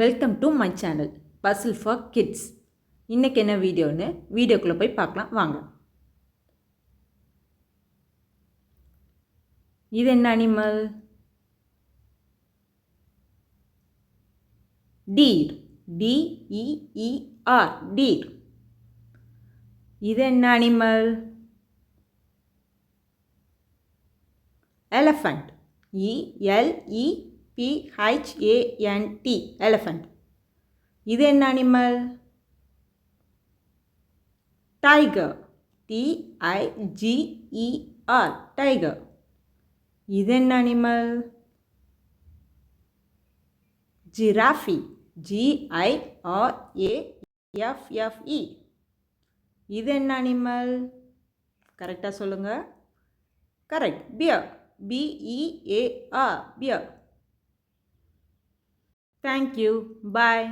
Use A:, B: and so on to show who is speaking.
A: Welcome to my channel puzzle for kids. இன்றைக்கி என்ன வீடியோன்னு வீடியோக்குள்ளே போய் பார்க்கலாம் வாங்க. இது என்ன அனிமல்? டீர். DEER deer. இது என்ன அனிமல்? எலஃபண்ட். ELEPHANT elephant. இது என்ன அனிமல்? டைகர். TIGER tiger. இது என்ன அனிமல்? ஜிராஃபி. GIRAFFE. இது என்ன அனிமல்? கரெக்டாக சொல்லுங்கள். Correct. Bear. BEAR bear. Thank you. Bye.